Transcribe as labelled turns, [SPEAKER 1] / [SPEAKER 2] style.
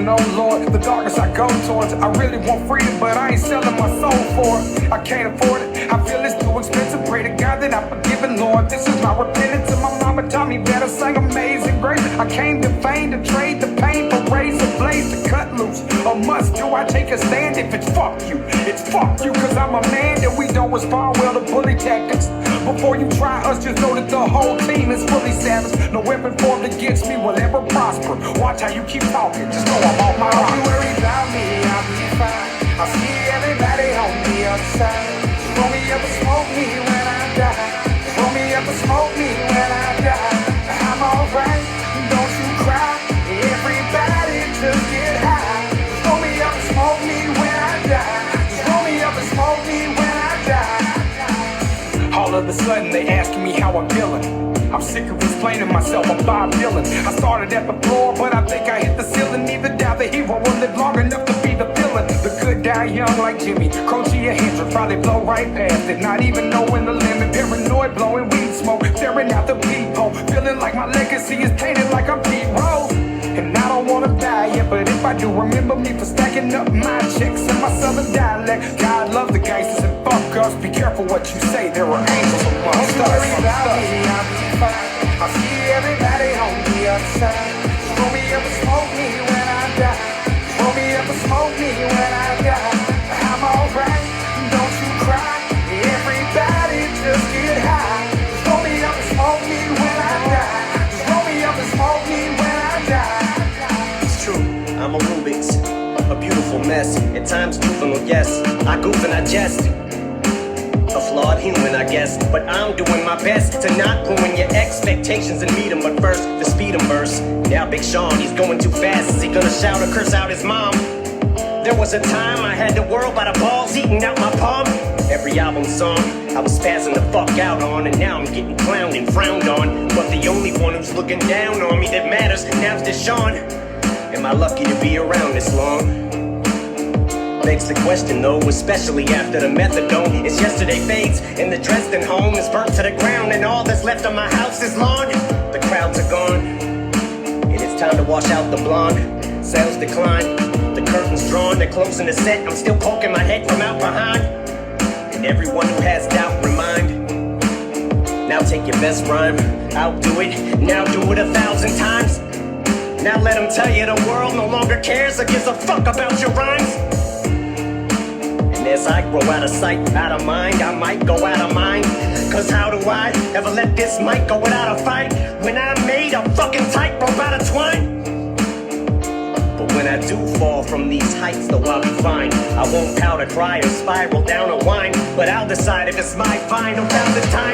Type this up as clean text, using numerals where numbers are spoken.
[SPEAKER 1] no Lord, the darkness I go towards. I really want freedom, but I ain't selling my soul for it. I can't afford it, I feel it's too expensive. Pray to God that I'm forgiven, Lord. This is my repentance. And my mama taught me better, sang Amazing Grace. I came to fame to trade the pain for razor blades to cut loose. A must do, I take a stand if it's fuck you. It's fuck you, cause I'm a man that we don't respond well to bully tactics. Before you try us, just know that the whole team is fully savage. No weapon formed against me will ever prosper. Watch how you keep talking, just know I'm on my rock. Don't you worry about me, I'll be fine. I'll see everybody on the other side. Roll me up and smoke me when I die. Roll me up and smoke me when I die. I'm alright, don't you cry. Everybody just get high. Roll me up and smoke me when I die. Roll me up and smoke me when I die. All of a sudden they asking me how I'm feeling. I'm sick of explaining myself, I'm Bob Dylan. I started at the floor, but I think I hit the ceiling. Neither doubt the hero will live long enough to be the villain. The good die young like Jimmy, Croce or Hendrix, probably blow right past it. Not even knowing the limit, paranoid, blowing weed smoke, staring out the peephole, feeling like my legacy is tainted like I'm Pete Rose. And I don't wanna die yet, but if I do, remember me for stacking up my checks and my southern dialect. God love the gangsters and fuck us. Be careful what you say, there are angels among us. Don't worry about me, I'll be fine. I'll see everybody on the other side. Roll me up and smoke me when I die. Roll me up and smoke me when I die. I'm alright, don't you cry. Everybody just get high. Roll me up and smoke me when I die. Roll me up and smoke me when I die.
[SPEAKER 2] It's true, I'm a Rubik's, a beautiful mess. At times juvenile, yes, I goof and I jest. A flawed human, I guess, but I'm doing my best to not ruin your expectations and meet him. But first, the speed him verse. Now Big Sean, he's going too fast. Is he gonna shout or curse out his mom? There was a time I had the world by the balls eating out my palm. Every album song I was spazzing the fuck out on, and now I'm getting clowned and frowned on. But the only one who's looking down on me that matters now's Deshaun. Am I lucky to be around this long? Begs the question though, especially after the methadone. It's yesterday fades, and the Dresden home is burnt to the ground, and all that's left of my house is lawn. The crowds are gone, and it's time to wash out the blonde. Sales decline, the curtains drawn, they're closing the set. I'm still poking my head from out behind, and everyone who has doubt remind. Now take your best rhyme, I'll do it, now do it 1,000 times. Now let them tell you the world no longer cares or gives a fuck about your rhymes. And as I grow out of sight, out of mind, I might go out of mind. Cause how do I ever let this mic go without a fight when I made a fucking tightrope out of twine? But when I do fall from these heights, though I'll be fine. I won't pout or cry or spiral down or whine, but I'll decide if it's my final 1,000 times.